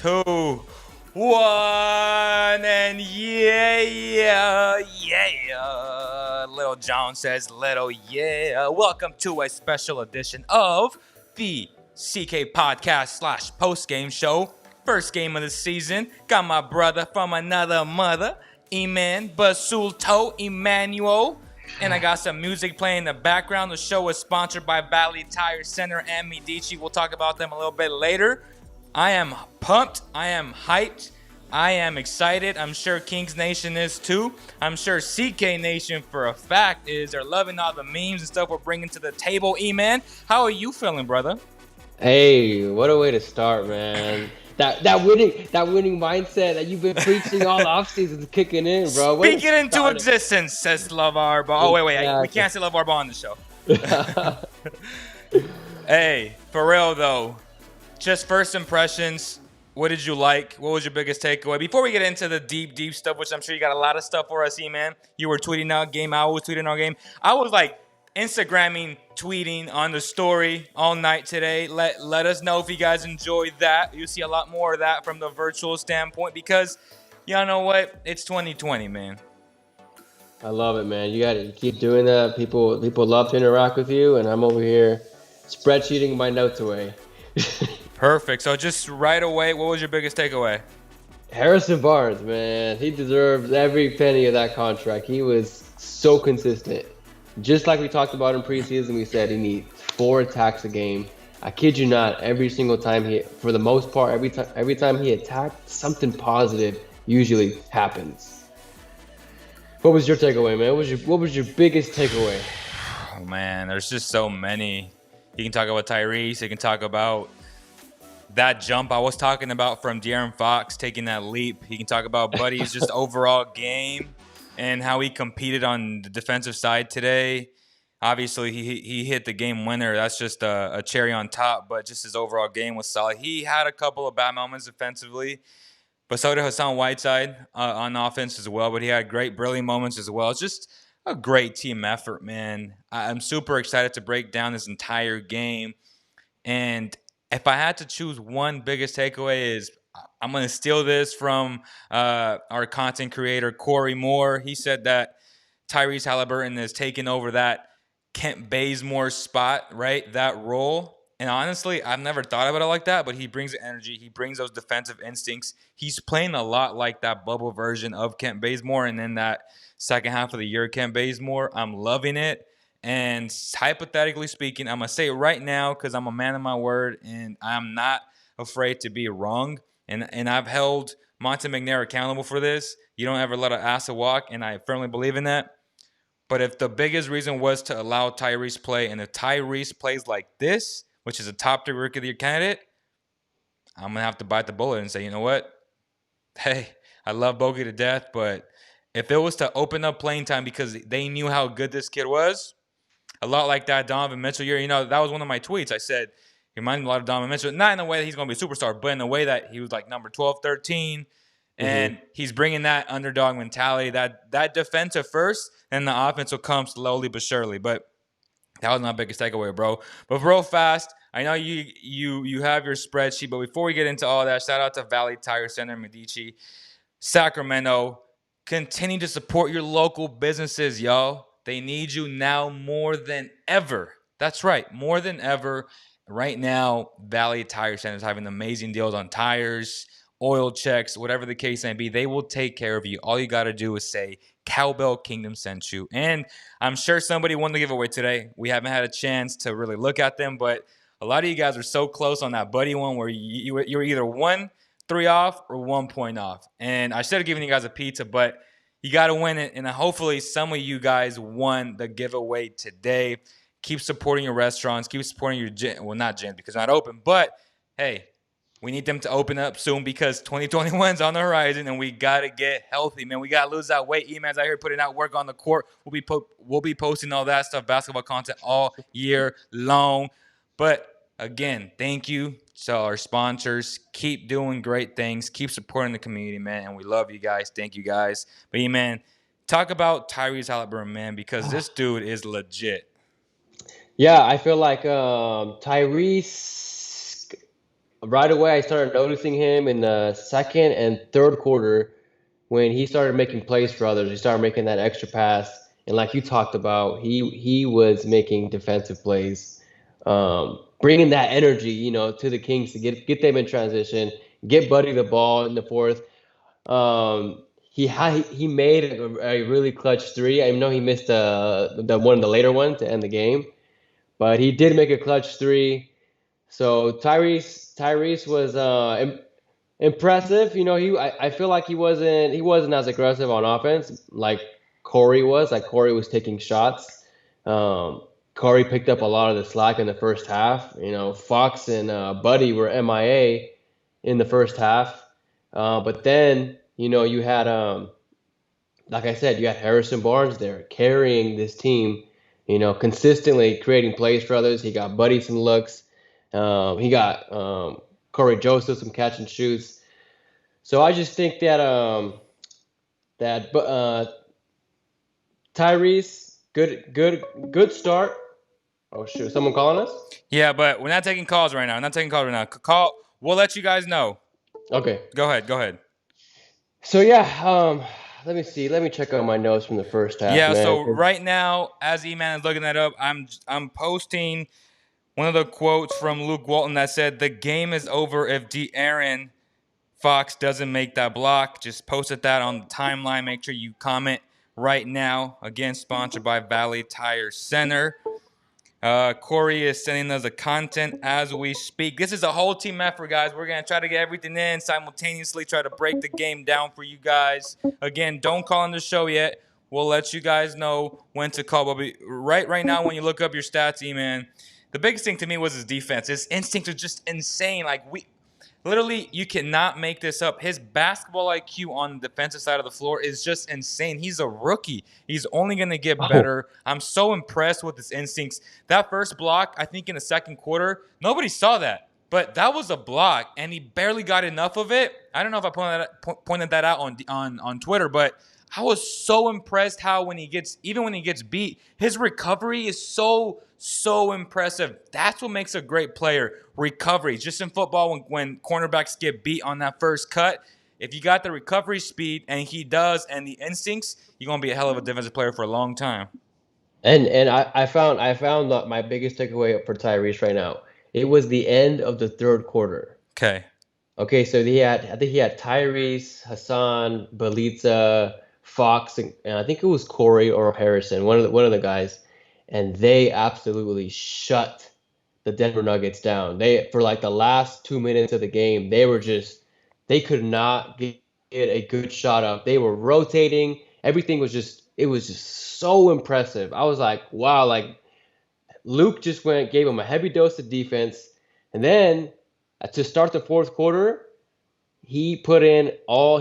two, one, and yeah. Little John says, little yeah. Welcome to a special edition of the CK Podcast / post game show. First game of the season. Got my brother from another mother, Iman Basulto Emmanuel. And I got some music playing in the background. The show is sponsored by Valley Tire Center and Medici. We'll talk about them a little bit later. I am pumped. I am hyped. I am excited. I'm sure Kings Nation is too. I'm sure CK Nation for a fact is. They're loving all the memes and stuff we're bringing to the table. E-Man, how are you feeling, brother? Hey, what a way to start, man. That winning mindset that you've been preaching all offseason is kicking in, bro. Speak it into existence, says LeVar Ball. Oh, wait. We can't say LeVar Ball on the show. Hey, for real, though. Just first impressions, what did you like? What was your biggest takeaway? Before we get into the deep stuff, which I'm sure you got a lot of stuff for us, E-Man. You were tweeting out game. I was tweeting our game. I was like Instagramming, tweeting on the story all night today. Let us know if you guys enjoyed that. You'll see a lot more of that from the virtual standpoint because, y'all know what? It's 2020, man. I love it, man. You got to keep doing that. People love to interact with you, and I'm over here spreadsheeting my notes away. Perfect. So just right away, what was your biggest takeaway? Harrison Barnes, man. He deserves every penny of that contract. He was so consistent. Just like we talked about in preseason, we said he needs 4 attacks a game. I kid you not, every single time for the most part, every time he attacked, something positive usually happens. What was your takeaway, man? What was your biggest takeaway? Oh man, there's just so many. You can talk about Tyrese. You can talk about that jump I was talking about from De'Aaron Fox taking that leap. You can talk about Buddy's just overall game and how he competed on the defensive side today. Obviously, he hit the game winner. That's just a cherry on top, but just his overall game was solid. He had a couple of bad moments defensively, but so did Hassan Whiteside on offense as well, but he had great, brilliant moments as well. It's just a great team effort, man. I'm super excited to break down this entire game, and if I had to choose one biggest takeaway is I'm going to steal this from our content creator, Corey Moore. He said that Tyrese Halliburton is taking over that Kent Bazemore spot, right? That role. And honestly, I've never thought about it like that, but he brings the energy. He brings those defensive instincts. He's playing a lot like that bubble version of Kent Bazemore. And then that second half of the year, Kent Bazemore, I'm loving it. And hypothetically speaking, I'm going to say it right now because I'm a man of my word and I'm not afraid to be wrong. And I've held Monte McNair accountable for this. You don't ever let an ass walk, and I firmly believe in that. But if the biggest reason was to allow Tyrese play, and if Tyrese plays like this, which is a top 3 rookie of the year candidate, I'm going to have to bite the bullet and say, you know what? Hey, I love Bogey to death, but if it was to open up playing time because they knew how good this kid was, a lot like that Donovan Mitchell year, that was one of my tweets. I said, he reminded me a lot of Donovan Mitchell, not in the way that he's going to be a superstar, but in the way that he was like number 12, 13, and he's bringing that underdog mentality, that defensive first, and the offense will come slowly but surely. But that was my biggest takeaway, bro. But real fast, I know you have your spreadsheet, but before we get into all that, shout out to Valley Tire Center, Medici, Sacramento. Continue to support your local businesses, y'all. They need you now more than ever. That's right, more than ever. Right now, Valley Tire Center is having amazing deals on tires, oil checks, whatever the case may be. They will take care of you. All you got to do is say, Cowbell Kingdom sent you. And I'm sure somebody won the giveaway today. We haven't had a chance to really look at them, but a lot of you guys are so close on that Buddy one where you were either 1-3 off or 1 point off. And I should have given you guys a pizza, but you got to win it. And hopefully some of you guys won the giveaway today. Keep supporting your restaurants. Keep supporting your gym. Well, not gyms because they're not open. But, hey, we need them to open up soon because 2021 is on the horizon, and we got to get healthy, man. We got to lose that weight. E-Man's out here putting out work on the court. We'll be posting all that stuff, basketball content, all year long. But, again, thank you to our sponsors. Keep doing great things. Keep supporting the community, man, and we love you guys. Thank you, guys. But, E-Man, talk about Tyrese Halliburton, man, because this dude is legit. Yeah, I feel like Tyrese right away I started noticing him in the second and third quarter when he started making plays for others. He started making that extra pass, and like you talked about, he was making defensive plays, bringing that energy, to the Kings to get them in transition, get Buddy the ball in the fourth. He made a really clutch three. I know he missed the one of the later one to end the game, but he did make a clutch three. So Tyrese was impressive. I feel like he wasn't as aggressive on offense like Corey was. Like Corey was taking shots. Um, Corey picked up a lot of the slack in the first half. Fox and Buddy were MIA in the first half. But then you had like I said, you had Harrison Barnes there carrying this team. Consistently creating plays for others. He got Buddy some looks. He got Corey Joseph some catch and shoots. So I just think that Tyrese, good start. Oh shoot, someone calling us? Yeah, but we're not taking calls right now. We're not taking calls right now. Call. We'll let you guys know. Okay. Go ahead. Go ahead. So yeah, let me see. Let me check out my notes from the first half. Yeah. Man. So right now, as E-Man is looking that up, I'm posting one of the quotes from Luke Walton that said, "The game is over if De'Aaron Fox doesn't make that block." Just posted that on the timeline. Make sure you comment right now. Again, sponsored by Valley Tire Center. Corey is sending us the content as we speak. This is a whole team effort, guys. We're going to try to get everything in simultaneously, try to break the game down for you guys. Again, don't call in the show yet. We'll let you guys know when to call. But right now, when you look up your stats, E-Man, the biggest thing to me was his defense. His instincts are just insane. Literally, you cannot make this up. His basketball IQ on the defensive side of the floor is just insane. He's a rookie. He's only going to get better. I'm so impressed with his instincts. That first block, I think in the second quarter, nobody saw that. But that was a block, and he barely got enough of it. I don't know if I pointed that out on Twitter, but I was so impressed how when he gets beat, his recovery is so impressive. That's what makes a great player. Recovery. Just in football, when cornerbacks get beat on that first cut, if you got the recovery speed, and he does, and the instincts, you're gonna be a hell of a defensive player for a long time. And I found that my biggest takeaway for Tyrese right now. It was the end of the third quarter. Okay. Okay, so I think he had Tyrese, Hassan, Beliza, Fox, and I think it was Corey or Harrison, one of the guys, and they absolutely shut the Denver Nuggets down. They for like the last 2 minutes of the game, they could not get a good shot up. They were rotating. Everything was just so impressive. I was like, wow, like Luke just gave him a heavy dose of defense, and then to start the fourth quarter, he put in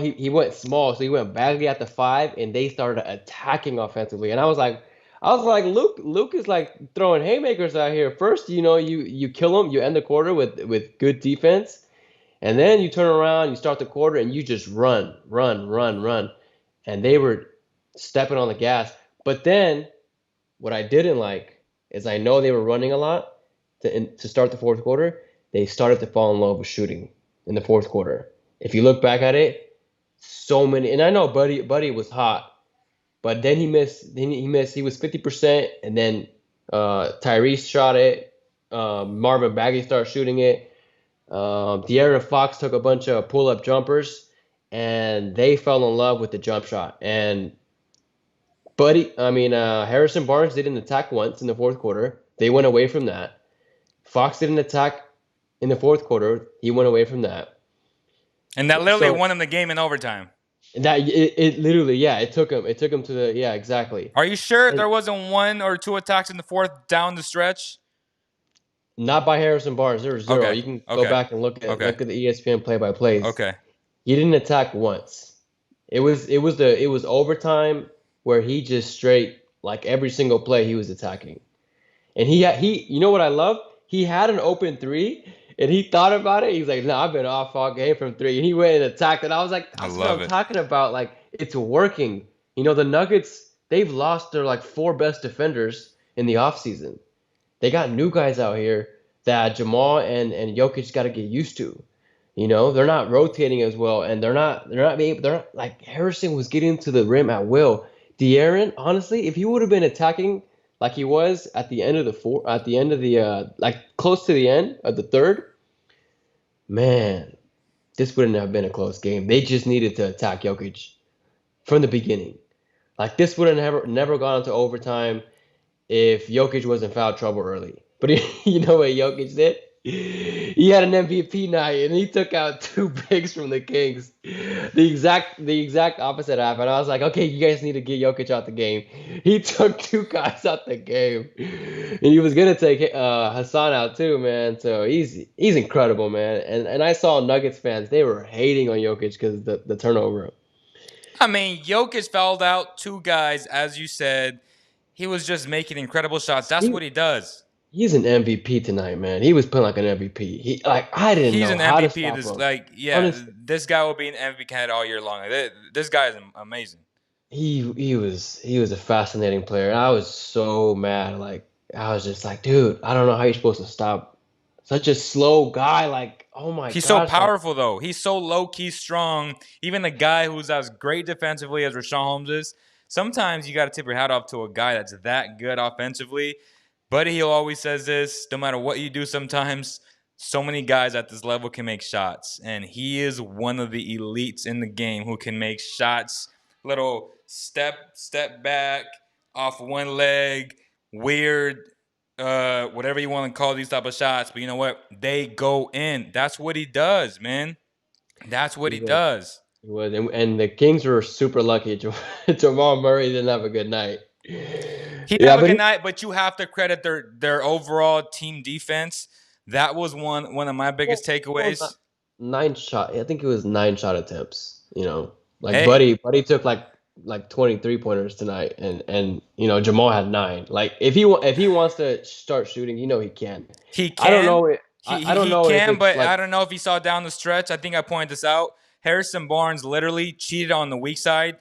he went small, so he went Bagley at the 5, and they started attacking offensively. And I was like, Luke is like throwing haymakers out here. First, you kill him, you end the quarter with good defense, and then you turn around, you start the quarter, and you just run, and they were stepping on the gas. But then, what I didn't like is I know they were running a lot to start the fourth quarter. They started to fall in love with shooting in the fourth quarter. If you look back at it, so many, and I know Buddy was hot, but then he missed. He was 50%, and then Tyrese shot it. Marvin Bagley started shooting it. De'Aaron Fox took a bunch of pull-up jumpers, and they fell in love with the jump shot. And Harrison Barnes didn't attack once in the fourth quarter. They went away from that. Fox didn't attack in the fourth quarter. He went away from that. And that literally won him the game in overtime. That it literally, yeah, it took him to the, yeah, exactly. Are you sure there wasn't one or two attacks in the fourth down the stretch? Not by Harrison Barnes. There was zero. Okay. You can go back and look at the ESPN play-by-plays. Okay. He didn't attack once. It was overtime where he just straight, like every single play he was attacking. And he you know what I love? He had an open three, and he thought about it. He's like, "No, I've been off all game from three." And he went and attacked it. I was like, "That's what I'm talking about. Like, it's working." The Nuggets, they've lost their like 4 best defenders in the offseason. They got new guys out here. that Jamal and Jokic got to get used to. You know, they're not rotating as well, and they're not like Harrison was getting to the rim at will. De'Aaron, honestly, if he would have been attacking like he was at the end of the like close to the end of the third, man, this wouldn't have been a close game. They just needed to attack Jokic from the beginning. Like this would have never gone into overtime if Jokic was in foul trouble early. But you know what Jokic did? He had an MVP night and he took out two bigs from the Kings. The exact opposite happened. I was like, okay, you guys need to get Jokic out the game. He took two guys out the game, and he was gonna take Hassan out too, man. So he's incredible, man. And I saw Nuggets fans, they were hating on Jokic because the turnover. I mean, Jokic fouled out two guys, as you said. He was just making incredible shots. That's He, what he does. he's an MVP tonight, man. He was playing like an MVP. I didn't He's know an how to MVP. stop This him. like, yeah, Honestly, this guy will be an MVP candidate all year long. This guy is amazing. he was a fascinating player. I was so mad. Like I was just like, dude, I don't know how you're supposed to stop such a slow guy. Like, oh my He's so gosh, like powerful though. He's so low key strong. Even the guy who's as great defensively as Rashawn Holmes is, sometimes you got to tip your hat off to a guy that's that good offensively. Buddy Hield always says this: no matter what you do, sometimes so many guys at this level can make shots, and he is one of the elites in the game who can make shots. Little step back off one leg, weird whatever you want to call these type of shots, but you know what? They go in. That's what he does, man. That's what he he was does. he was, and the Kings were super lucky. Jamal Murray didn't have a good night. He didn't Yeah, have a but good night, but you have to credit their overall team defense. That was one of my biggest well, takeaways. 9 shot. I think it was 9 shot attempts. Like Hey, Buddy took like 23 pointers tonight, and Jamal had 9. Like if he wants to start shooting, he can. he I don't can. know it. He, I he don't he know if can, it's but like I don't know if he saw down the stretch. I think I pointed this out. Harrison Barnes literally cheated on the weak side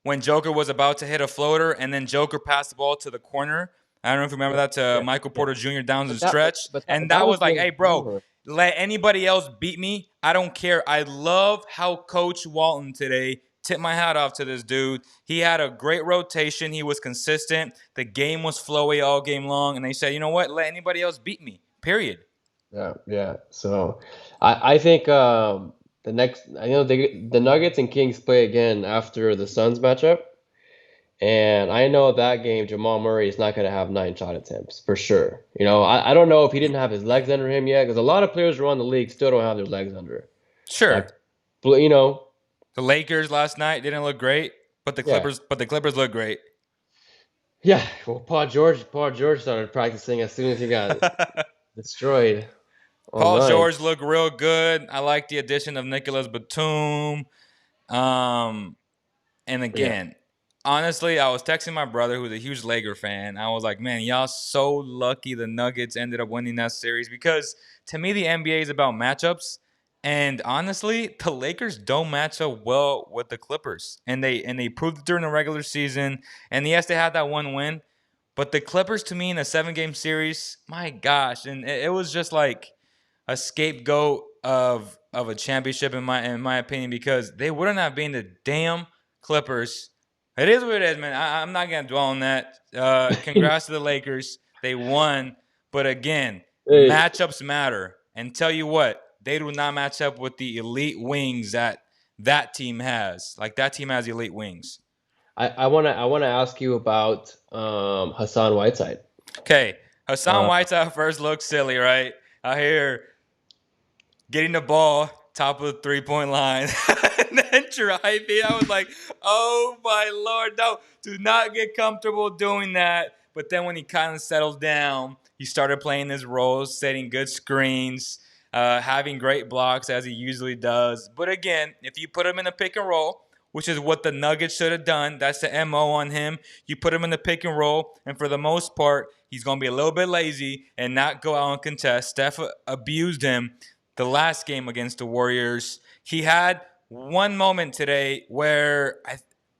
when Joker was about to hit a floater, and then Joker passed the ball to the corner. I don't know if you remember that to yeah, Michael yeah. Porter Jr. down the But that but, stretch, but and that that was was like, against "Hey, bro, Denver. let anybody else beat me. I don't care." I love how Coach Walton today. Tip my hat off to this dude. He had a great rotation. He was consistent. The game was flowy all game long, and they said, "You know what? Let anybody else beat me." Period. Yeah, yeah. So I think the next I know the Nuggets and Kings play again after the Suns matchup. And I know that game, Jamal Murray is not going to have 9 shot attempts for sure. I don't know if he didn't have his legs under him yet, because a lot of players around the league still don't have their legs under. Sure. Like, you know, The Lakers last night didn't look great, but the yeah, Clippers look great. yeah. Well, Paul George started practicing as soon as he got destroyed Paul online. George looked real good. I like the addition of Nicholas Batum. Um, and Yeah, again, honestly, I was texting my brother who's a huge Laker fan. I was like, man, y'all so lucky the Nuggets ended up winning that series because to me, the NBA is about matchups. And honestly, the Lakers don't match up well with the Clippers. And they proved it during the regular season. And yes, they had that one win. But the Clippers to me in a 7 game series, my gosh. And it was just like a scapegoat of a championship in my opinion because they wouldn't have been the damn Clippers. It is what it is, man. I'm not gonna dwell on that. Congrats to the Lakers. They won, but again, hey, matchups matter. And tell you what, they do not match up with the elite wings that team has. Like that team has elite wings. I wanna ask you about Hassan Whiteside. Okay, Hassan Uh, Whiteside first looks silly, right? I hear getting the ball top of the 3 point line and then driving. I was like, oh my Lord, no, do not get comfortable doing that. But then when he kind of settled down, he started playing his roles, setting good screens, having great blocks as he usually does. But again, if you put him in a pick and roll, which is what the Nuggets should have done. That's the MO on him. You put him in the pick and roll, and for the most part, he's going to be a little bit lazy and not go out and contest. Steph abused him the last game against the Warriors. He had one moment today where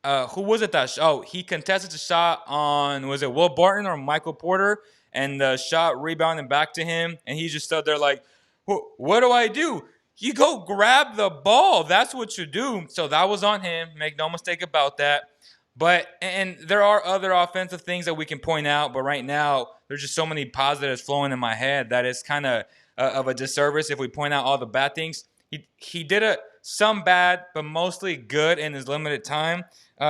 who was it that? Oh, he contested the shot on was it Will Barton or Michael Porter, and the shot rebounded back to him, and he just stood there like, what do I do? You go grab the ball. That's what you do. So that was on him. Make no mistake about that. But and there are other offensive things that we can point out, but right now there's just so many positives flowing in my head that it's kind of a disservice if we point out all the bad things. He did some bad, but mostly good in his limited time.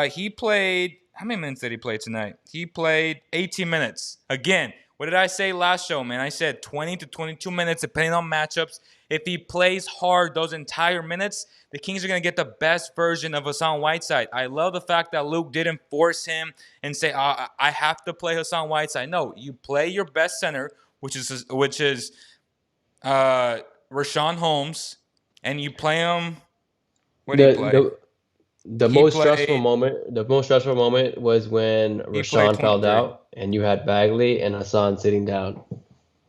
He played, how many minutes did he play tonight? He played 18 minutes. Again, what did I say last show, man? I said 20 to 22 minutes, depending on matchups. If he plays hard those entire minutes, the Kings are going to get the best version of Hassan Whiteside. I love the fact that Luke didn't force him and say, I have to play Hassan Whiteside. No, you play your best center, which is Rashawn Holmes, and you play him. What did he play? The He most stressful played. moment, the most stressful moment was when He played Rashawn fouled 23. out and you had Bagley and Hassan sitting down.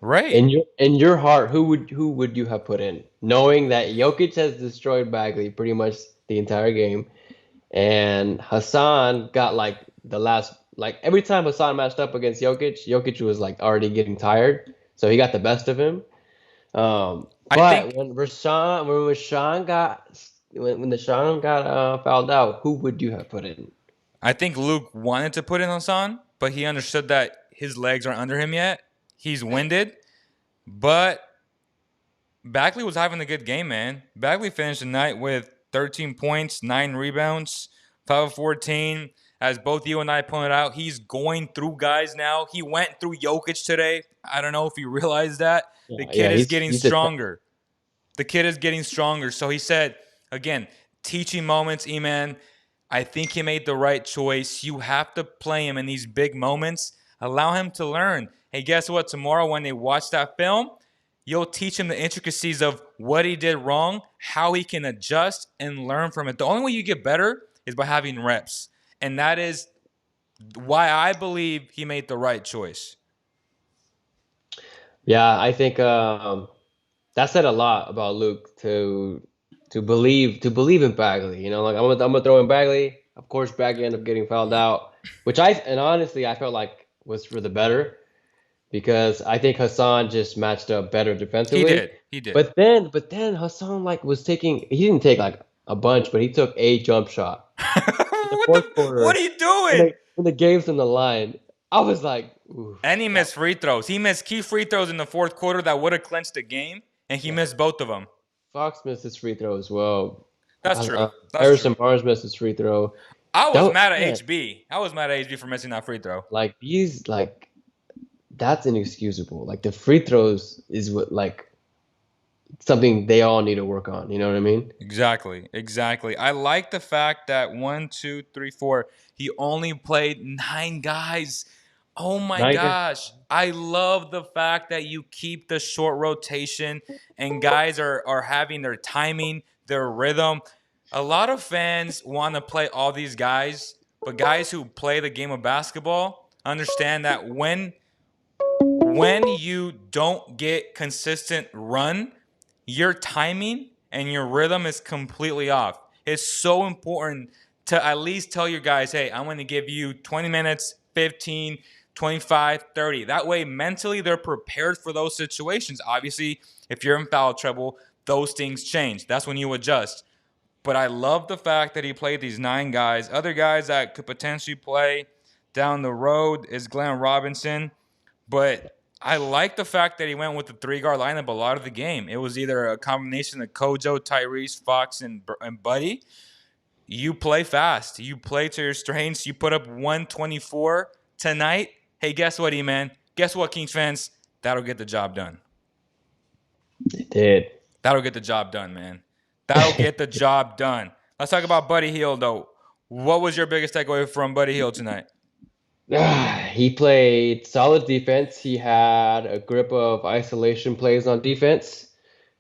Right. In your heart, who would you have put in, knowing that Jokic has destroyed Bagley pretty much the entire game, and Hassan got like the last, like every time Hassan matched up against Jokic, Jokic was like already getting tired, so he got the best of him. I But think when Rashawn got fouled out, who would you have put in? I think Luke wanted to put in Hassan, but he understood that his legs aren't under him yet. He's winded, but Bagley was having a good game, man. Bagley finished the night with 13 points, 9 rebounds, 5 of 14. As both you and I pointed out, he's going through guys now. He went through Jokic today. I don't know if you realize that. The kid Yeah, is getting he's a stronger. The kid is getting stronger. So he said, again, teaching moments, E-Man. I think he made the right choice. You have to play him in these big moments. Allow him to learn. Hey, guess what? Tomorrow when they watch that film, you'll teach him the intricacies of what he did wrong, how he can adjust and learn from it. The only way you get better is by having reps. And that is why I believe he made the right choice. Yeah, I think that said a lot about Luke to believe in Bagley. You know, like I'm gonna throw in Bagley. Of course, Bagley ended up getting fouled out, which honestly I felt like was for the better because I think Hassan just matched up better He defensively. did. He did. But then Hassan like was taking. He didn't take like a bunch, but he took a jump shot in the fourth What quarter are you doing? when the game's on the line. I was like, ooh, And he missed free throws. He missed key free throws in the fourth quarter that would have clinched the game, and he yeah. missed both of them. Fox missed his free throw as well. That's true. That's Harrison true. Barnes missed his free throw. I was Don't, mad at man, HB. I was mad at HB for missing that free throw. like these, like that's inexcusable. Like the free throws is what like something they all need to work on. You know what I mean? Exactly. Exactly. I like the fact that 1, 2, 3, 4, he only played 9 guys. Oh my Niger. gosh. I love the fact that you keep the short rotation and guys are having their timing, their rhythm. A lot of fans want to play all these guys, but guys who play the game of basketball understand that when you don't get consistent run, your timing and your rhythm is completely off. It's so important to at least tell your guys, hey, I'm going to give you 20 minutes, 15, 25, 30. That way, mentally, they're prepared for those situations. Obviously, if you're in foul trouble, those things change. That's when you adjust. But I love the fact that he played these 9 guys. Other guys that could potentially play down the road is Glenn Robinson. But I like the fact that he went with the 3-guard lineup a lot of the game. It was either a combination of Kojo, Tyrese, Fox, and Buddy. You play fast. You play to your strengths. You put up 124 tonight. Hey, guess what, E-Man? Guess what, Kings fans? That'll get the job done. It did. That'll get the job done, man. That'll get the job done. Let's talk about Buddy Hield, though. What was your biggest takeaway from Buddy Hield tonight? He played solid defense. He had a grip of isolation plays on defense,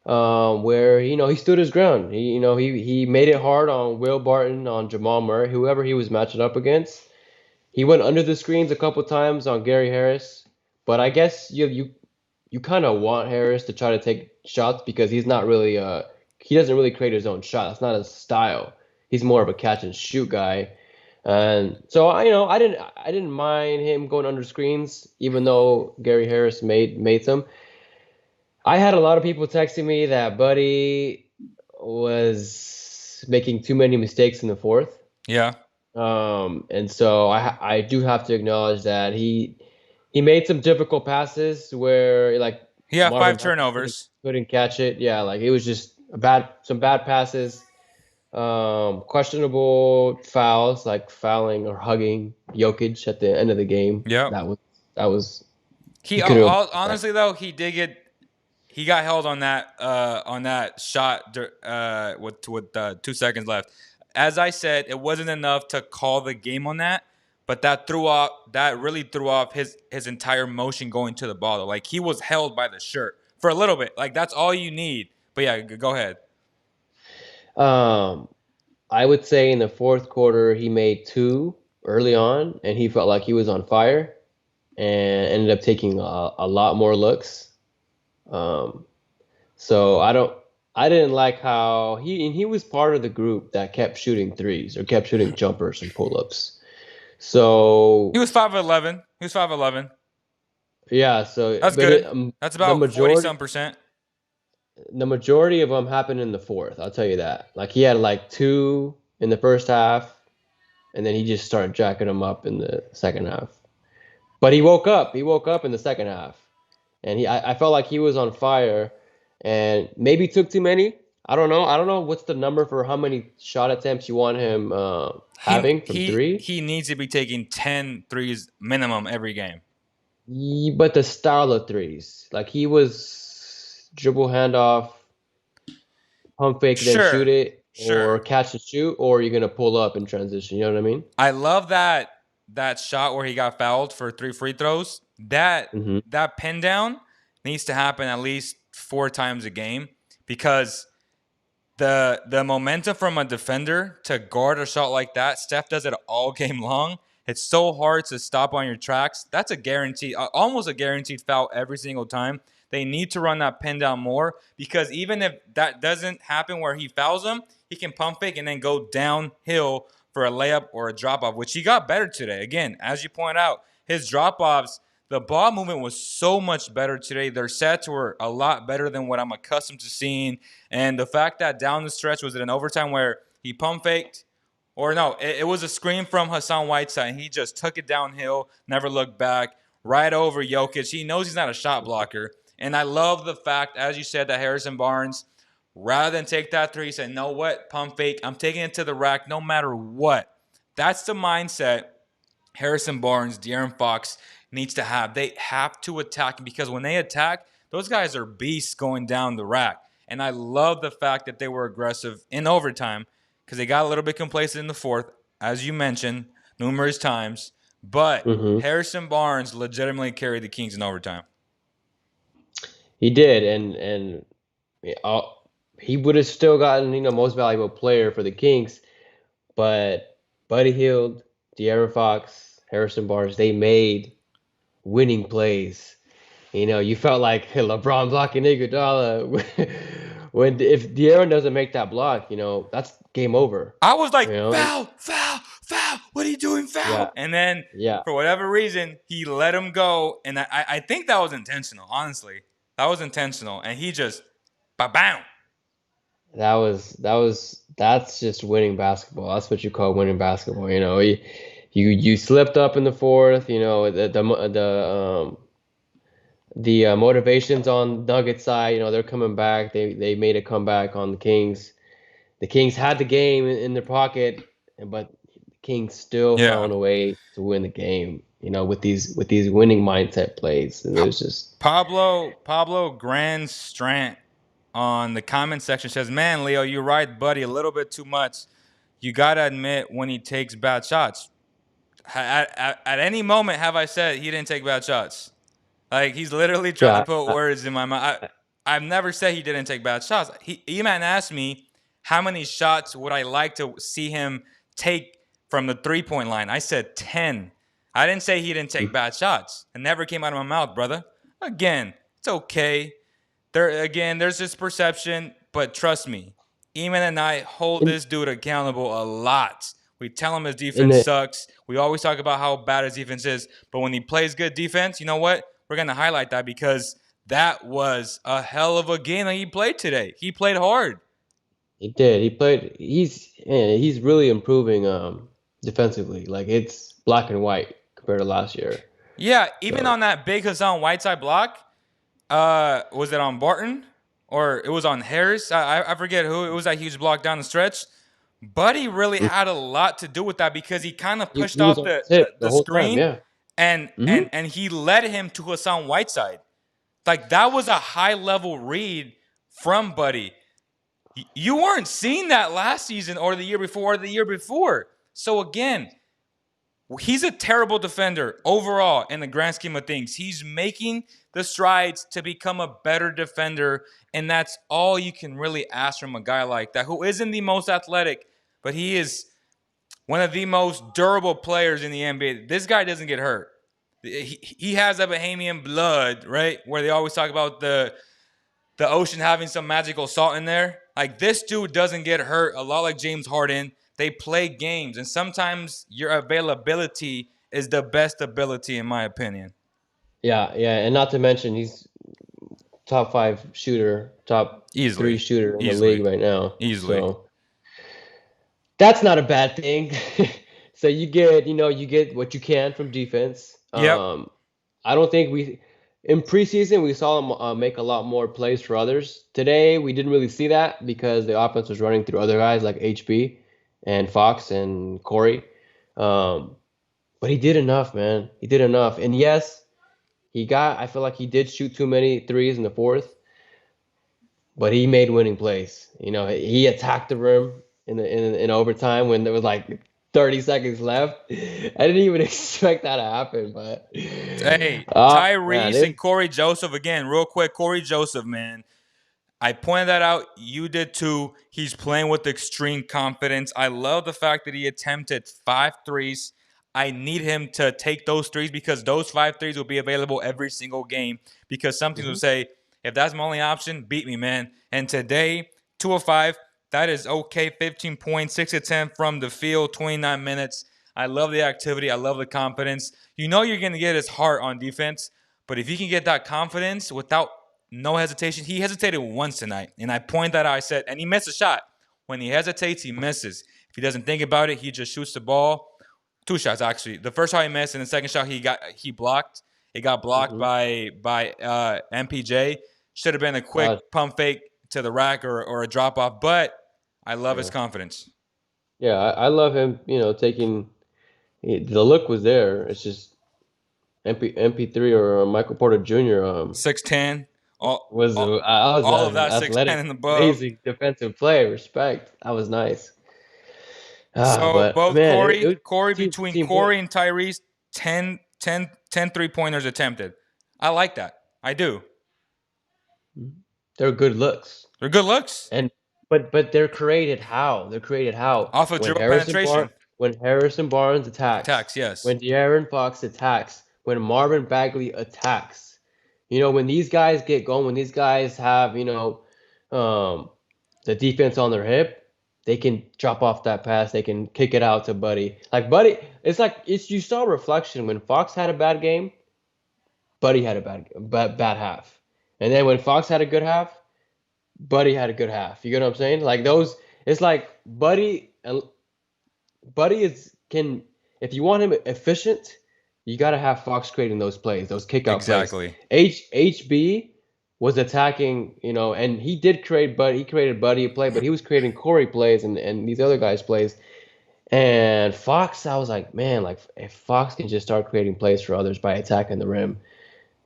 where he stood his ground. He made it hard on Will Barton, on Jamal Murray, whoever he was matching up against. He went under the screens a couple times on Gary Harris, but I guess you kind of want Harris to try to take shots because he doesn't really create his own shot. That's not his style. He's more of a catch and shoot guy. And so I didn't mind him going under screens, even though Gary Harris made some. I had a lot of people texting me that Buddy was making too many mistakes in the fourth. Yeah. And so I do have to acknowledge that he made some difficult passes where like He had Marvin 5 Bagley couldn't, turnovers. couldn't catch it. Yeah, like it was just some bad passes. Questionable fouls like fouling or hugging Jokic at the end of the game. Yep. That was He he could have. honestly though, he got held on that shot with 2 seconds left. As I said, it wasn't enough to call the game on that, but that really threw off his entire motion going to the ball. Like he was held by the shirt for a little bit. Like that's all you need. But yeah, go ahead. Um, I would say in the fourth quarter he made two early on, and he felt like he was on fire, and ended up taking a lot more looks. Um, so I didn't like how he was part of the group that kept shooting threes or kept shooting jumpers and pull-ups. He So was 5'11". He was 5'11". yeah, so That's but good. That's the about 40 majority some percent. the majority of them happened in the fourth. I'll tell you that. Like he had like two in the first half, and then he just started jacking them up in the second half. But he woke up. He woke up in the second half, and I felt like he was on fire, and maybe took too many. I don't know. I don't know what's the number for how many shot attempts you want him having from three. He needs to be taking 10 threes minimum every game. But the style of threes, like he was dribble handoff, pump fake, then shoot Sure. it, or Sure. catch and shoot, or you're gonna pull up in transition. You know what I mean? I love that shot where he got fouled for 3 free throws. Mm-hmm. That pin down needs to happen at least 4 times a game because the momentum from a defender to guard a shot like that, Steph does it all game long. It's so hard to stop on your tracks. That's a guarantee, almost a guaranteed foul every single time. They need to run that pin down more because even if that doesn't happen where he fouls him, he can pump fake and then go downhill for a layup or a drop off, which he got better today. Again, as you point out, his drop offs, the ball movement was so much better today. Their sets were a lot better than what I'm accustomed to seeing. And the fact that down the stretch was it an overtime where he pump faked, or no, it was a screen from Hassan Whiteside. And he just took it downhill, never looked back, right over Jokic. He knows he's not a shot blocker. And I love the fact, as you said, that Harrison Barnes, rather than take that three, he said, "No, what? Pump fake. I'm taking it to the rack no matter what." That's the mindset Harrison Barnes, De'Aaron Fox needs to have. They have to attack because when they attack, those guys are beasts going down the rack. And I love the fact that they were aggressive in overtime because they got a little bit complacent in the fourth, as you mentioned numerous times. But Mm-hmm. Harrison Barnes legitimately carried the Kings in overtime. He did, and uh, he would have still gotten most valuable player for the Kings, but Buddy Hield, De'Aaron Fox, Harrison Barnes, they made winning plays. You felt like LeBron blocking Iguodala. When if De'Aaron doesn't make that block, that's game over. I was like, You know? foul, foul, foul. What are you doing, Yeah, foul? And then yeah. for whatever reason, he let him go. And I think that was intentional, honestly. That was intentional. And he just, ba-bam. That's just winning basketball. That's what you call winning basketball. You slipped up in the fourth. The motivations on Nuggets side. They're coming back. They made a comeback on the Kings. The Kings had the game in their pocket, but the Kings still Yeah. found a way to win the game. With these winning mindset plays, and it was just Pablo Grand Strant on the comment section says, "Man, Leo, you're right, buddy. A little bit too much. You got to admit when he takes bad shots. At any moment have I said he didn't take bad shots? Like, he's literally trying to yeah. put words in my mouth. I've never said he didn't take bad shots. E-Man asked me how many shots would I like to see him take from the three-point line. I said 10. I didn't say he didn't take bad shots. It never came out of my mouth, brother. Again, it's okay. There's this perception, but trust me, Eamon and I hold And this dude accountable a lot. We tell him his In defense the sucks. We always talk about how bad his defense is. But when he plays good defense, you know what? We're going to highlight that because that was a hell of a game that he played today. He played hard. He did. He played. He's really improving defensively. Like it's black and white compared to last year. Yeah, even So on that big Hassan Whiteside block, was it on Barton or it was on Harris? I forget who. It was that huge block down the stretch. Buddy really mm, had a lot to do with that because he kind of pushed he was off on the, his the, hip the the whole time. screen Yeah. and Hmm. and and he led him to Hassan Whiteside. Like that was a high level read from Buddy. You weren't seeing that last season or the year before or the year before. So again, he's a terrible defender overall in the grand scheme of things. He's making the strides to become a better defender, and that's all you can really ask from a guy like that, who isn't the most athletic, but he is one of the most durable players in the NBA. This guy doesn't get hurt. He has that Bahamian blood, right? Where they always talk about the ocean having some magical salt in there. Like this dude doesn't get hurt. A lot like James Harden. They play games, and sometimes your availability is the best ability, in my opinion. Yeah, yeah, and not to mention he's top 5 shooter, top 3 Easily, shooter in the league easily, right now. easily. So that's not a bad thing. So you get what you can from defense. Yep. I don't think in preseason we saw him make a lot more plays for others. Today we didn't really see that because the offense was running through other guys like HB and Fox and Corey. But he did enough, man. He did enough. And yes, I feel like he did shoot too many threes in the fourth, but he made winning plays. He attacked the rim in overtime when there was like 30 seconds left. I didn't even expect that to happen, but Hey, man, Tyrese and Corey Joseph again, real quick. Corey Joseph, man. I pointed that out. You did too. He's playing with extreme confidence. I love the fact that he attempted 5 threes. I need him to take those threes because those 5 threes will be available every single game. Because some teams will mhm. say, if that's my only option, beat me, man. And today, 2 of 5, that is okay. 15 points, 6 of 10 from the field, 29 minutes. I love the activity. I love the confidence. You know you're going to get his heart on defense. But if you can get that confidence without no hesitation. He hesitated once tonight, and I pointed that out. I said, and he missed a shot. When he hesitates, he misses. If he doesn't think about it, he just shoots the ball. 2 shots actually. The first shot he missed, and the second shot he blocked. It got blocked Mhm. by MPJ. Should have been a quick Uh, pump fake to the rack or a drop off, but I love his yeah, confidence. yeah, I love him. Taking the look was there. It's just MP3 or Michael Porter Jr. 6'10", all, Was all, I was all of that 6'10" athletic, and above. amazing defensive play. Respect. That was nice. So But both man, Corey between team play. Corey and Tyrese, 10 3-pointers attempted. I like that. I do. They're good looks, They're good looks. and but they're created how? They're created how? Off of When dribble Harrison penetration. Barnes when Harrison Barnes attacks, Attacks, yes. when De'Aaron Fox attacks, when Marvin Bagley attacks. When these guys get going, when these guys have um, the defense on their hip, they can drop off that pass. They can kick it out to Buddy. Like Buddy, it's you saw reflection when Fox had a bad game. Buddy had a bad half, and then when Fox had a good half, Buddy had a good half. You get what I'm saying? Like those, it's like Buddy is can if you want him efficient, you got to have Fox creating those plays, those kick out plays. Exactly. HB was attacking, and he did create Buddy. He created Buddy a play, but he was creating Corey plays and these other guys plays. And Fox, I was like, man, like if Fox can just start creating plays for others by attacking the rim,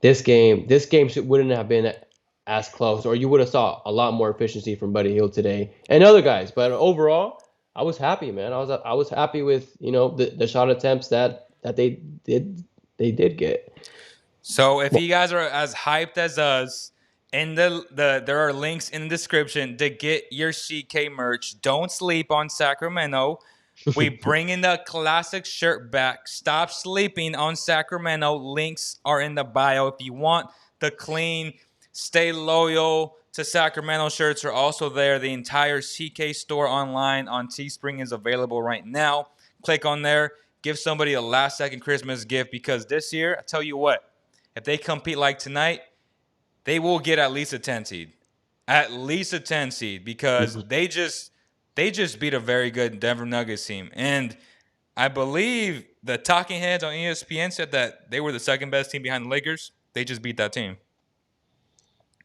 this game wouldn't have been as close, or you would have saw a lot more efficiency from Buddy Hield today and other guys. But overall, I was happy, man. I was happy with the shot attempts that they did get. So if you guys are as hyped as us, in there are links in the description to get your CK merch. Don't sleep on Sacramento. We bring in the classic shirt back. Stop sleeping on Sacramento. Links are in the bio. If you want the clean, stay loyal to Sacramento shirts are also there. The entire CK store online on Teespring is available right now. click on there, give somebody a last-second Christmas gift, because this year, I tell you what, if they compete like tonight, they will get at least a 10 seed. At least a 10 seed, because they just beat a very good Denver Nuggets team. And I believe the talking heads on ESPN said that they were the second best team behind the Lakers. They just beat that team.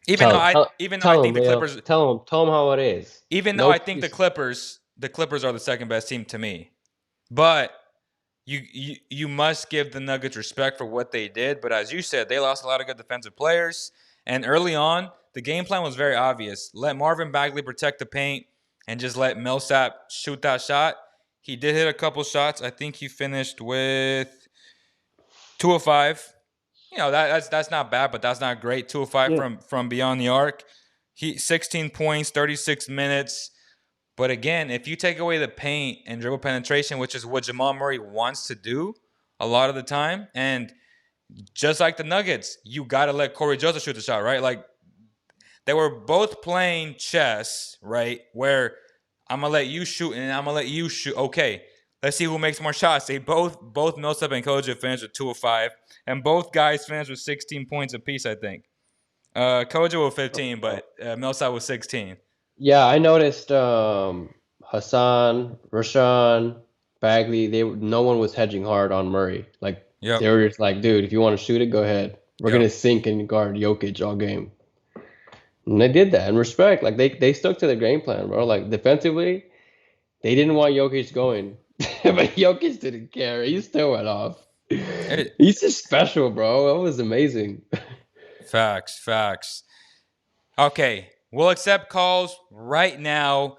Even though I Tell think him, the Clippers tell him how it is. even though No I think excuses. the Clippers are the second best team to me. But you must give the Nuggets respect for what they did. But as you said, they lost a lot of good defensive players. And early on, the game plan was very obvious. Let Marvin Bagley protect the paint and just let Millsap shoot that shot. He did hit a couple shots. I think he finished with 2 of 5. You know, that's not bad, but that's not great. 2 of 5 from beyond the arc. He 16 points, 36 minutes. But again, if you take away the paint and dribble penetration, which is what Jamal Murray wants to do a lot of the time, and just like the Nuggets, you got to let Corey Joseph shoot the shot, right? Like, they were both playing chess, right? Where I'm going to let you shoot and I'm going to let you shoot. Okay, let's see who makes more shots. They both Millsap and Koja finished with 2 of 5, and both guys finished with 16 points apiece, I think. Koja with 15, but Millsap was 16. Yeah, I noticed Hassan, Rashawn, Bagley, no one was hedging hard on Murray. Like Yep. they were just like, dude, if you want to shoot it, go ahead. We're Yep. gonna sink and guard Jokic all game. And they did that in respect. Like they stuck to the game plan, bro. Like defensively, they didn't want Jokic going. But Jokic didn't care. He still went off. He's just special, bro. That was amazing. Facts. Okay, we'll accept calls right now.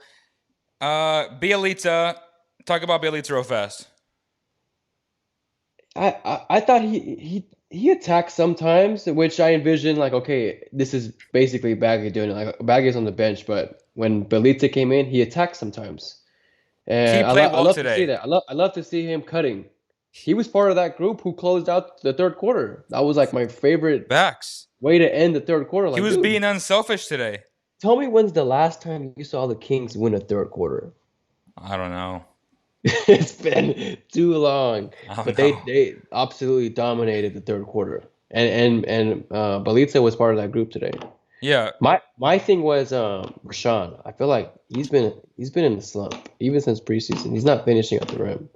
Bielitsa, talk about Bielitsa real fast. I thought he attacked sometimes, which I envisioned like, okay, this is basically Bagley doing it. Like Bagley's on the bench, but when Bielitsa came in, he attacked sometimes. And He played I well love today. to see that. I love to see him cutting. He was part of that group who closed out the third quarter. That was like my favorite way to end the third quarter. Like, he was dude, being unselfish today. tell me when's the last time you saw the Kings win a third quarter? I don't know. It's been too long. But know. they absolutely dominated the third quarter. And Bielitsa was part of that group today. Yeah. My thing was Rashawn. I feel like he's been in the slump even since preseason. He's not finishing at the rim.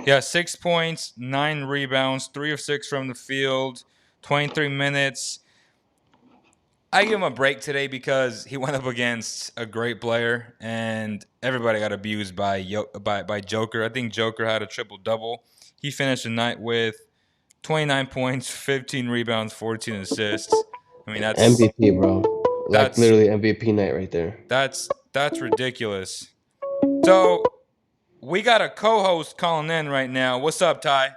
Yeah, 6 points, 9 rebounds, 3 of 6 from the field, 23 minutes. I give him a break today because he went up against a great player, and everybody got abused by Joker. I think Joker had a triple-double. He finished the night with 29 points, 15 rebounds, 14 assists. I mean, that's MVP, bro. Like that's literally MVP night right there. That's ridiculous. So we got a co-host calling in right now. What's up, Ty?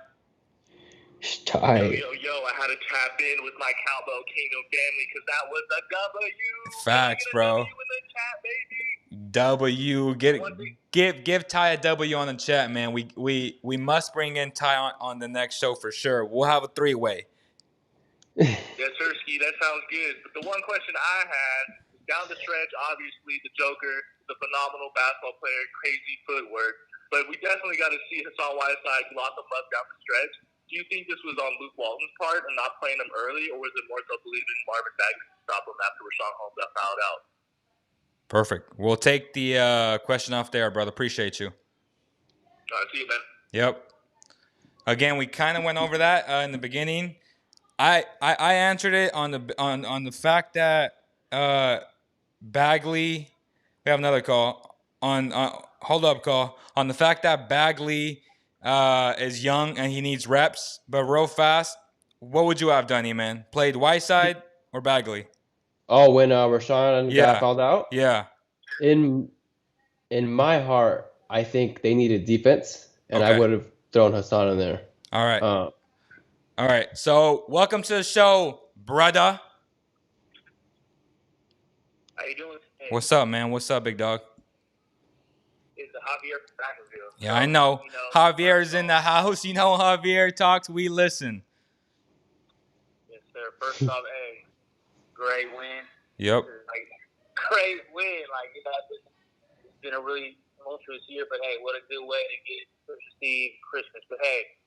Ty. Yo, I had to tap in with my Cowbell Kingdom family because that was a W. Facts, bro. W in the chat, baby. Give Ty a W on the chat, man. We must bring in Ty on the next show for sure. We'll have a 3-way. Yes, sir, Ski. That sounds good. But the one question I had, down the stretch, obviously the Joker, the phenomenal basketball player, crazy footwork. But we definitely got to see Hassan Whiteside lock him up down the stretch. Do you think this was on Luke Walton's part and not playing him early, or was it more so believing Marvin Bagley to stop him after Rashawn Holmes got fouled out? Perfect. We'll take the question off there, brother. Appreciate you. All right, see you, man. Yep. Again, we kind of went over that in the beginning. I answered it on the fact that Bagley. We have another call on call on the fact that Bagley is young and he needs reps, but real fast. What would you have done, E-Man? Played Whiteside or Bagley? Oh, when Rashawn got fouled out? Yeah. In my heart, I think they needed defense, and I would have thrown Hassan in there. All right. All right. So, welcome to the show, brother. How you doing? Hey. What's up, man? What's up, big dog? It's Javier from Sacramento. Yeah, I know. Javier's in the house. You know, Javier talks, we listen. Yes, sir. First off, hey, great win. Yep. Great win. It's been a really tumultuous year, but hey, what a good way to get Christmas Eve, Christmas. But hey,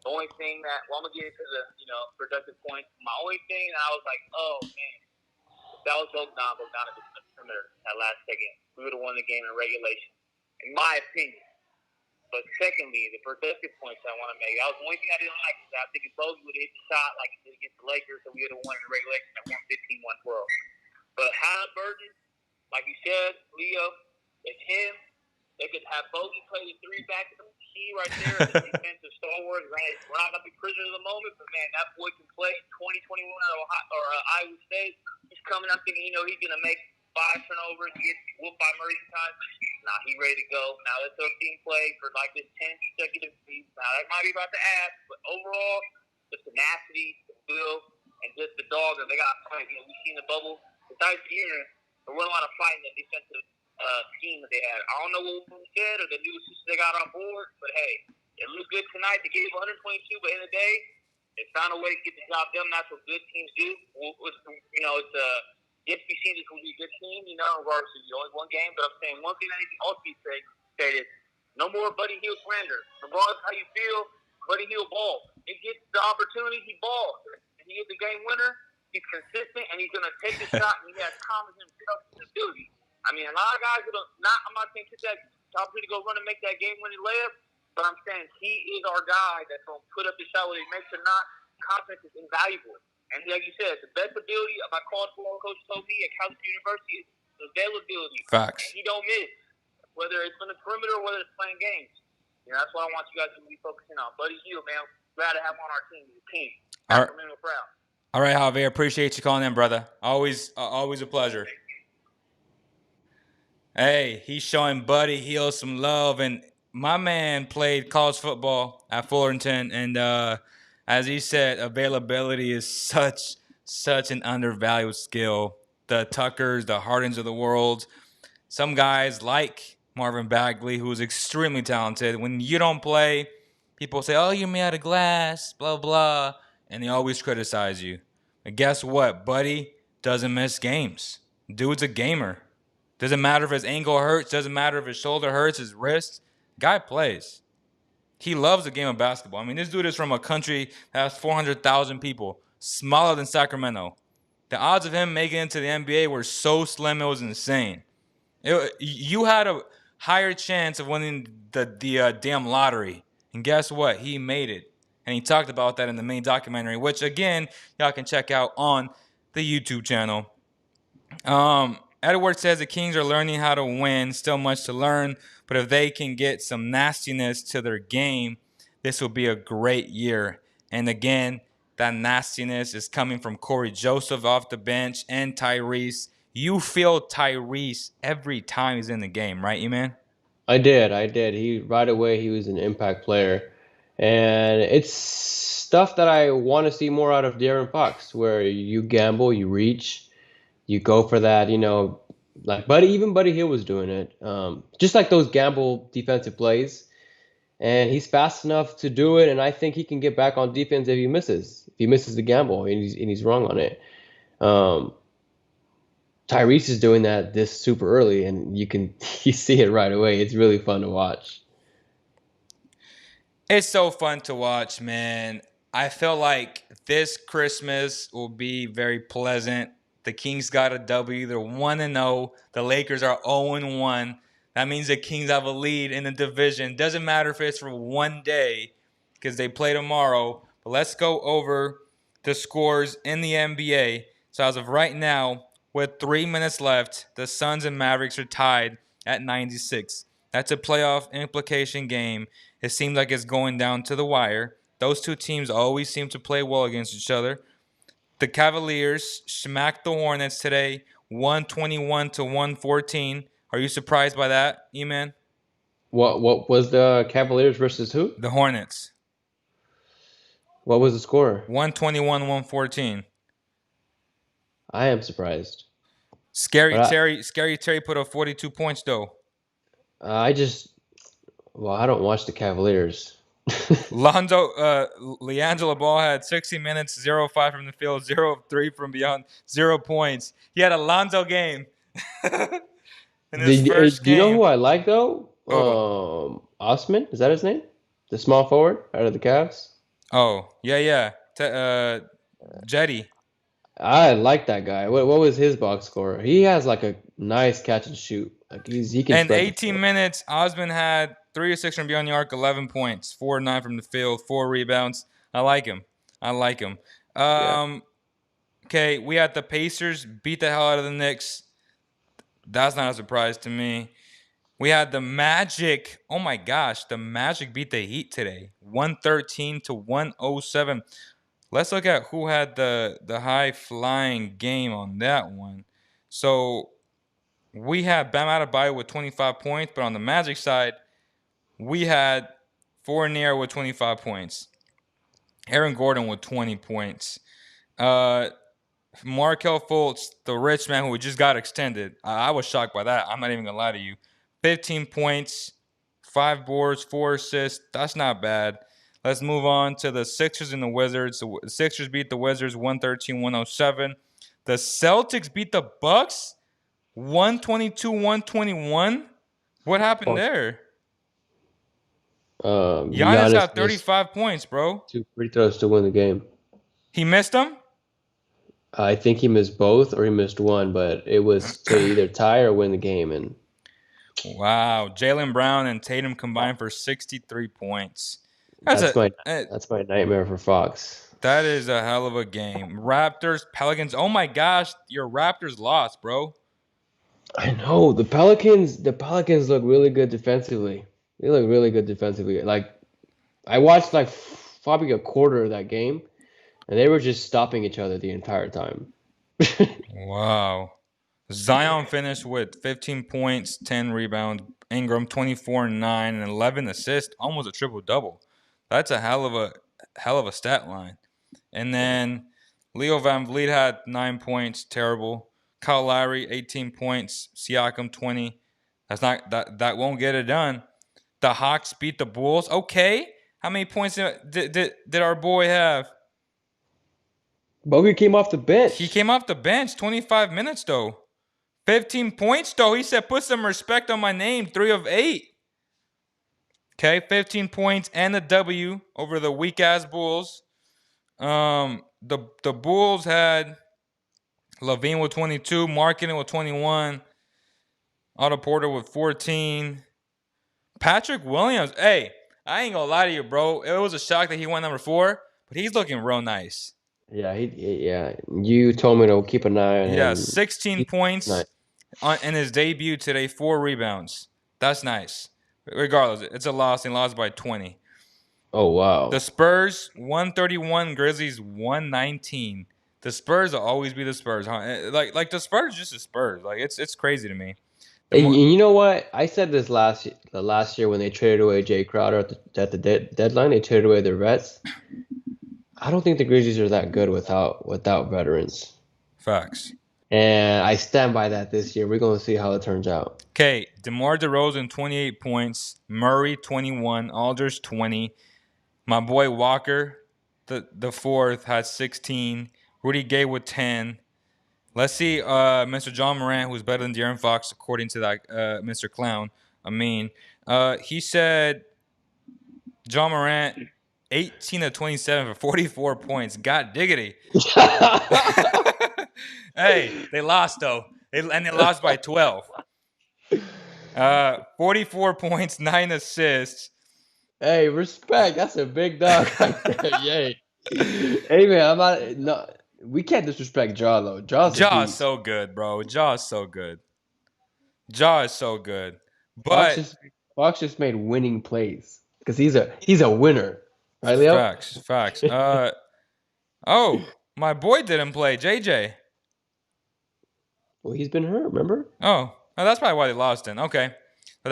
the only thing that, well, I'm going to get into the, productive points. My only thing that I was like, oh, man, if that was Bogdanovich in the perimeter at last second, we would have won the game in regulation, in my opinion. But secondly, the productive points I want to make, that was the only thing I didn't like. I think if Bogey would have hit the shot like he did against the Lakers, then we would have won in regulation at 115-112. But Halliburton, like you said, Leo, it's him. They could have Bogey play the three back to the key right there as a defensive stalwart. We're not going to be prisoners of the moment, but, man, that boy can play 2021 at Iowa State. He's coming up thinking, he's going to make 5 turnovers, get whooped by Murray times. Nah, he's ready to go. Now let's go team play for like this 10 consecutive seasons. Now that might be about to ask, but overall, the tenacity, the will, and just the dog that they got fighting. We've seen the bubble. Besides here, there wasn't a lot of fighting the defensive team that they had. I don't know what we said or the new assistants they got on board, but hey, it looked good tonight. They gave 122, but in the day, they found a way to get the job done. That's what good teams do. It's yes, we see this will be a good team, in regards to only one game, but I'm saying one thing I need to also say is no more Buddy Hield slander. Regardless of how you feel, Buddy Hield balls. He gets the opportunity, he balls. And he gets the game winner, he's consistent, and he's going to take the shot, and he has confidence in himself and his ability. I mean, a lot of guys I'm not saying take that opportunity to go run and make that game-winning layup, but I'm saying he is our guy that's going to put up the shot whether he makes or not. Confidence is invaluable. And like you said, the best ability of my college football coach told me at Cal University is availability. Facts. And he don't miss, whether it's on the perimeter or whether it's playing games. That's what I want you guys to be focusing on. Buddy Hield, man, glad to have him on our team. He's a team. Sacramento proud. All right, Javier, appreciate you calling in, brother. Always a pleasure. Hey, he's showing Buddy Hield some love, and my man played college football at Fullerton, and as he said, availability is such an undervalued skill. The Tuckers, the Hardens of the world, some guys like Marvin Bagley, who is extremely talented. When you don't play, people say, oh, you're made out of glass, blah, blah, and they always criticize you. But guess what? Buddy doesn't miss games. Dude's a gamer. Doesn't matter if his ankle hurts, doesn't matter if his shoulder hurts, his wrist. Guy plays. He loves the game of basketball. I mean, this dude is from a country that has 400,000 people, smaller than Sacramento. The odds of him making it into the NBA were so slim, it was insane. You had a higher chance of winning the damn lottery. And guess what? He made it. And he talked about that in the main documentary, which, again, y'all can check out on the YouTube channel. Edward says the Kings are learning how to win, still much to learn, but if they can get some nastiness to their game, this will be a great year. And again, that nastiness is coming from Corey Joseph off the bench and Tyrese. You feel Tyrese every time he's in the game, right, E-Man? I did. Right away, he was an impact player. And it's stuff that I want to see more out of De'Aaron Fox, where you gamble, you reach, you go for that, like Buddy Hield was doing it. Just like those gamble defensive plays. And he's fast enough to do it, and I think he can get back on defense if he misses. If he misses the gamble and he's wrong on it. Tyrese is doing that this super early, and you see it right away. It's really fun to watch. It's so fun to watch, man. I feel like this Christmas will be very pleasant. The Kings got a W. They're 1-0. The Lakers are 0-1. That means the Kings have a lead in the division. Doesn't matter if it's for one day because they play tomorrow. But let's go over the scores in the NBA. So as of right now, with 3 minutes left, the Suns and Mavericks are tied at 96. That's a playoff implication game. It seems like it's going down to the wire. Those two teams always seem to play well against each other. The Cavaliers smacked the Hornets today, 121-114. Are you surprised by that, E-Man? What was the Cavaliers versus who? The Hornets. What was the score? 121-114. I am surprised. Scary Terry put up 42 points though. I don't watch the Cavaliers. LiAngelo Ball had 60 minutes, 0-5 from the field, 0-3 from beyond, 0 points. He had a Lonzo game. in this first Do you know game. who I like though? Osman, is that his name? The small forward out of the Cavs. Oh, yeah. Jetty. I like that guy. What was his box score? He has like a nice catch and shoot. Like he can In spread the 18 floor. minutes, Osman had 3 or 6 from beyond the arc, 11 points, 4 or 9 from the field, 4 rebounds. I like him. Yeah. Okay, we had the Pacers beat the hell out of the Knicks. That's not a surprise to me. We had the Magic. Oh my gosh, the Magic beat the Heat today, 113 to 107. Let's look at who had the high flying game on that one. So we had Bam Adebayo with 25 points, but on the Magic side, we had Fournier with 25 points, Aaron Gordon with 20 points, Markel Fultz, the rich man who just got extended. I was shocked by that. I'm not even gonna lie to you. 15 points, 5 boards, 4 assists. That's not bad. Let's move on to the Sixers and the Wizards. The Sixers beat the Wizards 113-107. The Celtics beat the Bucks 122-121. What happened there? Giannis Giannis had missed 35 points, bro. 2 free throws to win the game. He missed them? I think he missed both or he missed one, but it was to either tie or win the game. And Wow. Jaylen Brown and Tatum combined for 63 points. that's my nightmare for Fox. That is a hell of a game. Raptors, Pelicans. Oh my gosh, your Raptors lost, bro. I know the Pelicans. The Pelicans look really good defensively. They look really good defensively. Like I watched like probably a quarter of that game, and they were just stopping each other the entire time. Wow. Zion finished with 15 points, 10 rebounds. Ingram 24-9 and 11 assists, almost a triple double. That's a hell of a stat line. And then Leo Van Vliet had 9 points, terrible. Kyle Lowry 18 points, Siakam 20. That won't get it done. The Hawks beat the Bulls. Okay, how many points did our boy have? Bogey came off the bench. He came off the bench, 25 minutes though. 15 points though. He said, "Put some respect on my name." 3 of 8. Okay, 15 points and a W over the weak ass Bulls. The Bulls had Levine with 22, Markkanen with 21, Otto Porter with 14, Patrick Williams. Hey, I ain't gonna lie to you, bro. It was a shock that he went number 4, but he's looking real nice. Yeah, You told me to keep an eye on him. Yeah, 16 points Nice. in his debut today, 4 rebounds. That's nice. Regardless, it's a loss and lost by 20. Oh wow. The Spurs 131, Grizzlies 119. The Spurs will always be the Spurs, huh? Like the Spurs are just the Spurs. Like it's crazy to me. And you know what? I said this the last year when they traded away Jay Crowder at the deadline. They traded away their vets. I don't think the Grizzlies are that good without veterans. Facts. And I stand by that this year. We're going to see how it turns out. Okay, DeMar DeRozan 28 points, Murray 21, Aldridge 20. My boy Walker, the fourth, had 16. Rudy Gay with 10. Let's see, Mr. John Morant, who's better than De'Aaron Fox, according to that Mr. Clown. He said John Morant 18 of 27 for 44 points. God diggity. Hey, they lost though, and they lost by 12. 44 points, 9 assists. Hey, respect. That's a big dog right there. Yay. Hey man, we can't disrespect Ja though. Ja's so good, bro. Ja is so good. But Fox just made winning plays because he's a winner, right, Leo? Facts. Oh, my boy didn't play, JJ. Well, he's been hurt. Remember? Oh, that's probably why they lost then. Okay, but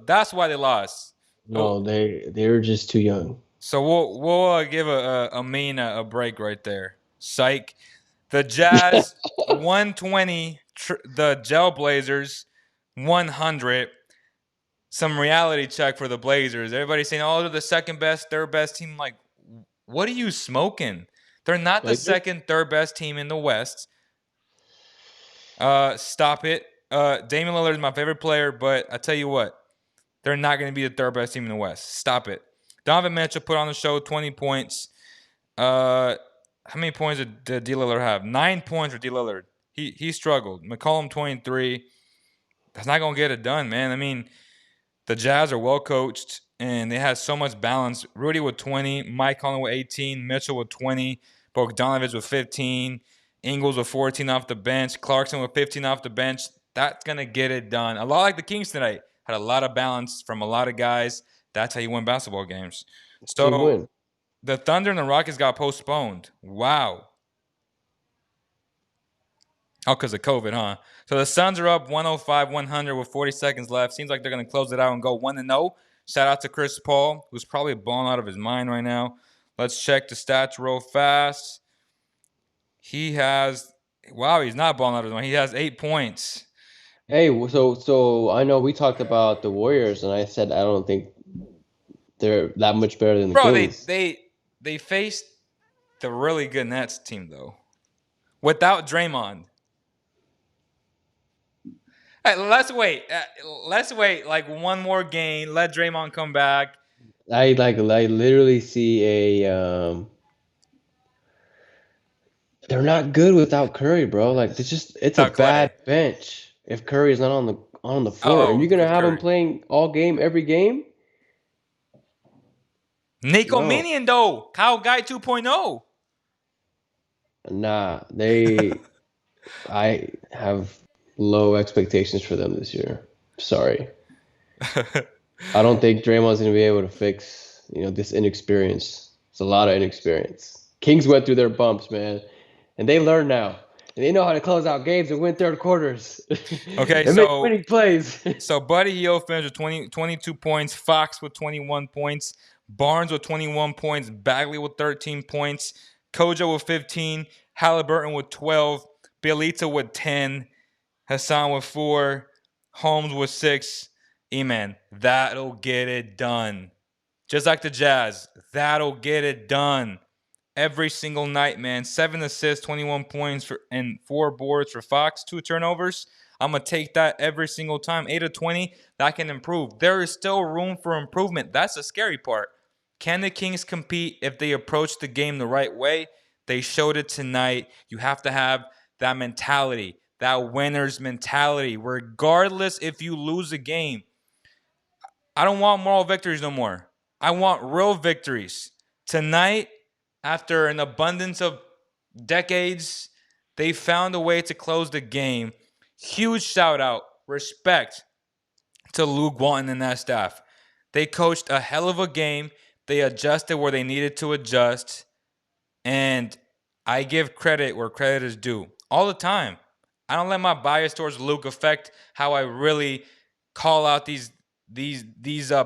that's why they lost. No, they're just too young. So we'll give a break right there. Psych. The Jazz 120, the Gel Blazers 100. Some reality check for the Blazers. Everybody's saying, "Oh, they're the second best, third best team." Like, what are you smoking? They're not the second, third best team in the West. Stop it. Damian Lillard is my favorite player, but I tell you what, they're not going to be the third best team in the West. Stop it. Donovan Mitchell put on the show 20 points. How many points did D. Lillard have? 9 points for D. Lillard. He struggled. McCollum 23. That's not going to get it done, man. I mean, the Jazz are well coached, and they have so much balance. Rudy with 20, Mike Conley with 18, Mitchell with 20, Bogdanovich with 15, Ingles with 14 off the bench, Clarkson with 15 off the bench. That's going to get it done. A lot like the Kings tonight. Had a lot of balance from a lot of guys. That's how you win basketball games. Team win. So the Thunder and the Rockets got postponed. Wow. Oh, because of COVID, huh? So the Suns are up 105-100 with 40 seconds left. Seems like they're going to close it out and go 1-0. Shout out to Chris Paul, who's probably balling out of his mind right now. Let's check the stats real fast. He has, wow, he's not balling out of his mind. He has 8 points. Hey, so I know we talked about the Warriors, and I said I don't think they're that much better than the Kings. They faced the really good Nets team, though, without Draymond. Hey, let's wait. Let's wait like one more game. Let Draymond come back. I literally see a they're not good without Curry, bro. Like it's a bad bench if Curry's not on the floor. And you're gonna have him playing all game, every game? Nico Minion though. Kyle Guy 2.0. Nah, I have low expectations for them this year. Sorry. I don't think Draymond's going to be able to fix, this inexperience. It's a lot of inexperience. Kings went through their bumps, man. And they learn now. And they know how to close out games and win third quarters. Okay, and make winning plays. So Buddy Hield finished with 22 points. Fox with 21 points. Barnes with 21 points. Bagley with 13 points. Kojo with 15. Halliburton with 12. Bielitsa with 10. Hassan with 4. Holmes with 6. E-Man, that'll get it done. Just like the Jazz, that'll get it done. Every single night, man. 7 assists, 21 points, and 4 boards for Fox. 2 turnovers. I'm going to take that every single time. 8 of 20, that can improve. There is still room for improvement. That's the scary part. Can the Kings compete if they approach the game the right way? They showed it tonight. You have to have that mentality, that winner's mentality, regardless if you lose a game. I don't want moral victories no more. I want real victories. Tonight, after an abundance of decades, they found a way to close the game. Huge shout out, respect to Luke Walton and that staff. They coached a hell of a game. They adjusted where they needed to adjust. And I give credit where credit is due. All the time. I don't let my bias towards Luke affect how I really call out these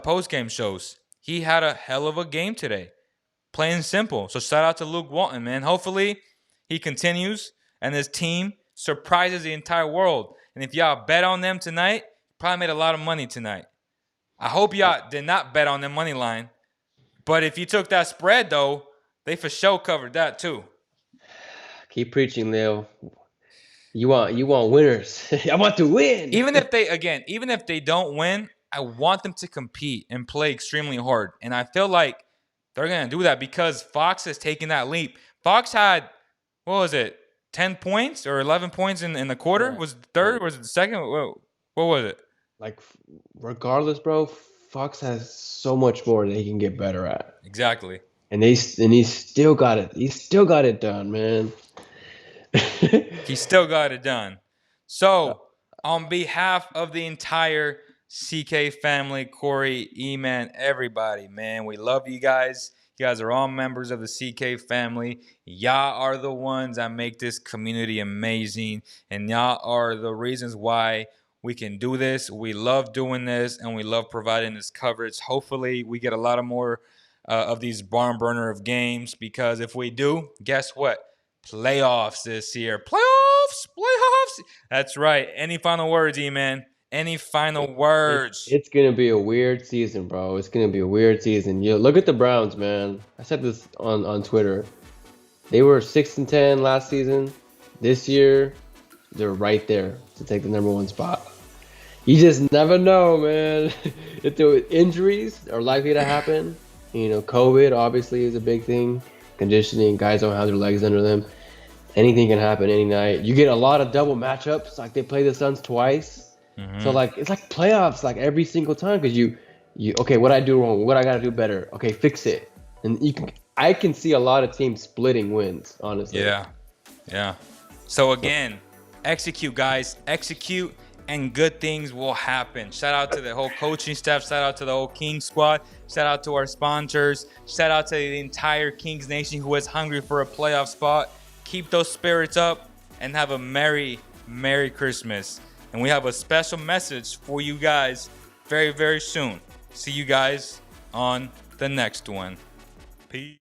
post-game shows. He had a hell of a game today. Plain and simple. So shout out to Luke Walton, man. Hopefully he continues and his team surprises the entire world. And if y'all bet on them tonight, probably made a lot of money tonight. I hope y'all did not bet on them money line. But if you took that spread, though, they for sure covered that too. Keep preaching, Leo. You want winners. I want to win. Even if they don't win, I want them to compete and play extremely hard. And I feel like they're going to do that because Fox has taken that leap. Fox had, 10 points or 11 points in the quarter? Yeah. Was it the third or was it the second? What was it? Like, regardless, bro, Fox has so much more that he can get better at. Exactly. And he still got it. He still got it done, man. He still got it done. So, on behalf of the entire CK family, Corey, E-Man, everybody, man, we love you guys. You guys are all members of the CK family. Y'all are the ones that make this community amazing. And y'all are the reasons why we can do this. We love doing this, and we love providing this coverage. Hopefully, we get a lot of more of these barn burner of games, because if we do, guess what? Playoffs this year. Playoffs. That's right. Any final words, E-Man? Any final words? It's going to be a weird season, bro. It's going to be a weird season. Look at the Browns, man. I said this on Twitter. They were 6-10 last season. This year, they're right there to take the #1 spot. You just never know, man. If the injuries are likely to happen, COVID obviously is a big thing. Conditioning, guys don't have their legs under them. Anything can happen any night. You get a lot of double matchups, like they play the Suns twice. So like it's like playoffs, like every single time, because you okay, what I do wrong, what I gotta do better. Okay, fix it. And I can see a lot of teams splitting wins, honestly. Yeah. So again, execute, guys, execute, and good things will happen. Shout out to the whole coaching staff. Shout out to the whole Kings squad. Shout out to our sponsors. Shout out to the entire Kings Nation who is hungry for a playoff spot. Keep those spirits up and have a Merry Christmas. And we have a special message for you guys very, very soon. See you guys on the next one. Peace.